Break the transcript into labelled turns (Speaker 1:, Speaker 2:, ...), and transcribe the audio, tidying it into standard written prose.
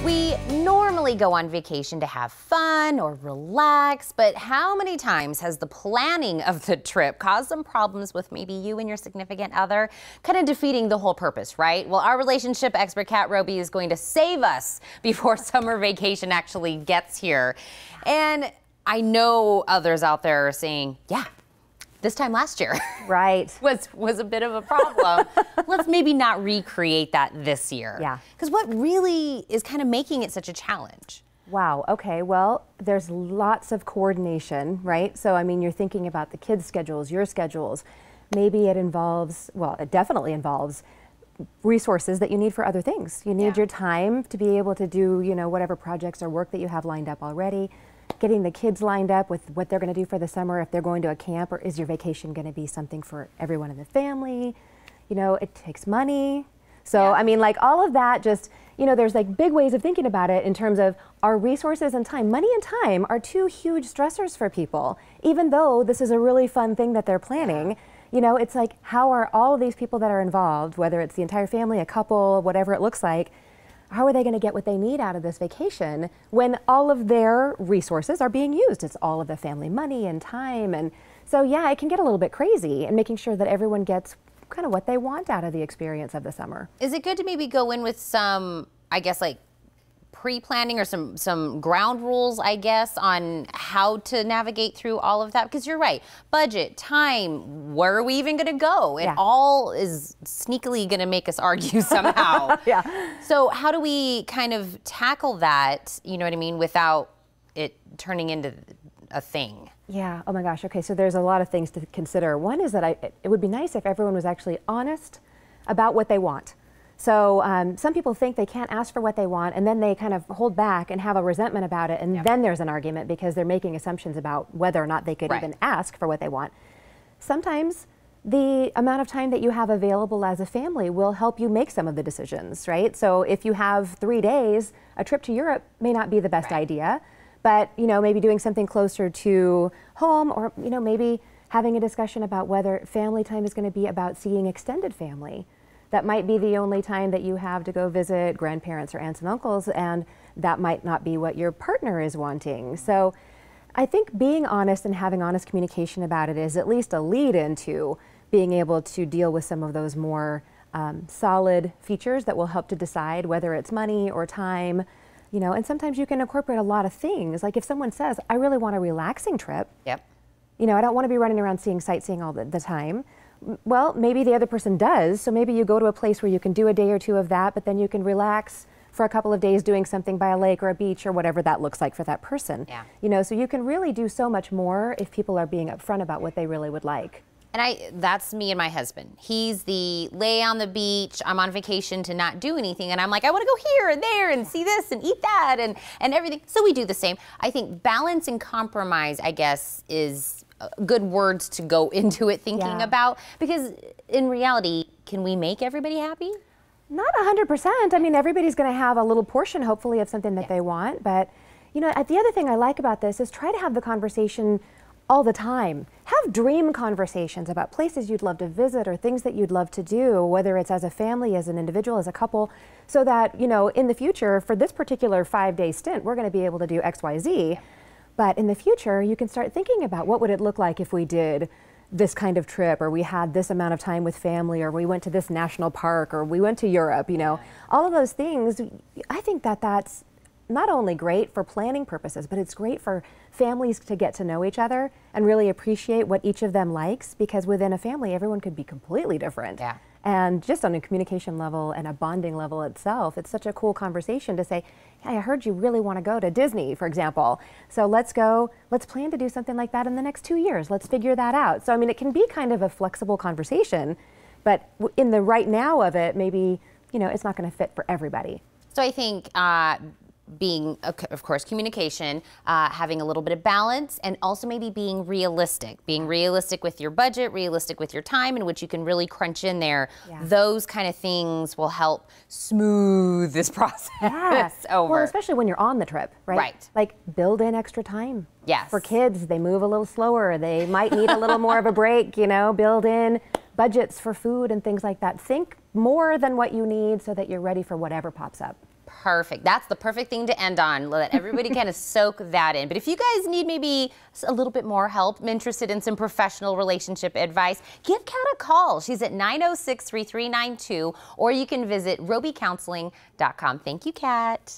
Speaker 1: We normally go on vacation to have fun or relax, but how many times has the planning of the trip caused some problems with maybe you and your significant other, kind of defeating the whole purpose, right? Well, our relationship expert Kat Robey is going to save us before summer vacation actually gets here. And I know others out there are saying, yeah, this time last year
Speaker 2: right
Speaker 1: was a bit of a problem. Let's maybe not recreate that this year.
Speaker 2: Yeah.
Speaker 1: Because what really is kind of making it such a challenge?
Speaker 2: Wow. Okay. Well, there's lots of coordination, right? So, I mean, you're thinking about the kids' schedules, your schedules. Maybe it involves, well, it definitely involves resources that you need for other things. You need your time to be able to do, you know, whatever projects or work that you have lined up already. Getting the kids lined up with what they're going to do for the summer, if they're going to a camp, or is your vacation going to be something for everyone in the family? You know, it takes money. So, I mean, like all of that just, you know, there's like big ways of thinking about it in terms of our resources and time. Money and time are two huge stressors for people. Even though this is a really fun thing that they're planning, you know, it's like, how are all of these people that are involved, whether it's the entire family, a couple, whatever it looks like, how are they going to get what they need out of this vacation when all of their resources are being used? It's all of the family money and time. And so, yeah, it can get a little bit crazy, and making sure that everyone gets kind of what they want out of the experience of the summer.
Speaker 1: Is it good to maybe go in with some, I guess, like pre-planning or some ground rules, I guess, on how to navigate through all of that? Because you're right, budget, time, where are we even going to go? It all is sneakily going to make us argue somehow. So how do we kind of tackle that, you know what I mean, without it turning into a thing?
Speaker 2: Yeah, oh my gosh, okay, so there's a lot of things to consider. One is that it would be nice if everyone was actually honest about what they want. So some people think they can't ask for what they want, and then they kind of hold back and have a resentment about it, and then there's an argument because they're making assumptions about whether or not they could even ask for what they want. Sometimes the amount of time that you have available as a family will help you make some of the decisions, right? So if you have 3 days, a trip to Europe may not be the best idea, but you know, maybe doing something closer to home, or you know, maybe having a discussion about whether family time is going to be about seeing extended family. That might be the only time that you have to go visit grandparents or aunts and uncles, and that might not be what your partner is wanting. So I think being honest and having honest communication about it is at least a lead into being able to deal with some of those more solid features that will help to decide whether it's money or time. You know, and sometimes you can incorporate a lot of things. Like if someone says, I really want a relaxing trip. You know, I don't want to be running around sightseeing all the time. Well, maybe the other person does, so maybe you go to a place where you can do a day or two of that, but then you can relax for a couple of days doing something by a lake or a beach or whatever that looks like for that person. You know, so you can really do so much more if people are being upfront about what they really would like.
Speaker 1: And that's me and my husband. He's the lay on the beach, I'm on vacation to not do anything. And I'm like, I want to go here and there and see this and eat that and everything. So we do the same. I think balance and compromise, I guess, is good words to go into it thinking about. Because in reality, can we make everybody happy?
Speaker 2: Not 100%. I mean, everybody's going to have a little portion, hopefully, of something that they want. But, you know, the other thing I like about this is try to have the conversation all the time. Have dream conversations about places you'd love to visit or things that you'd love to do, whether it's as a family, as an individual, as a couple, so that, you know, in the future, for this particular 5-day stint, we're going to be able to do X, Y, Z. But in the future, you can start thinking about what would it look like if we did this kind of trip, or we had this amount of time with family, or we went to this national park, or we went to Europe, you know. All of those things, I think that that's not only great for planning purposes, but it's great for families to get to know each other and really appreciate what each of them likes, because within a family, everyone could be completely different. And just on a communication level and a bonding level itself, it's such a cool conversation to say, hey, I heard you really want to go to Disney, for example. So let's plan to do something like that in the next 2 years. Let's figure that out. So, I mean, it can be kind of a flexible conversation, but in the right now of it, maybe, you know, it's not going to fit for everybody.
Speaker 1: So I think being, of course, communication, having a little bit of balance, and also maybe being realistic with your budget, realistic with your time, in which you can really crunch in there. Those kind of things will help smooth this process over.
Speaker 2: Well, especially when you're on the trip, right? Like build in extra time. For kids, they move a little slower. They might need a little more of a break, you know, build in budgets for food and things like that. Think more than what you need so that you're ready for whatever pops up.
Speaker 1: Perfect. That's the perfect thing to end on. Let everybody kind of soak that in. But if you guys need maybe a little bit more help, I'm interested in some professional relationship advice, give Kat a call. She's at 906-3392, or you can visit robeycounseling.com. Thank you, Kat.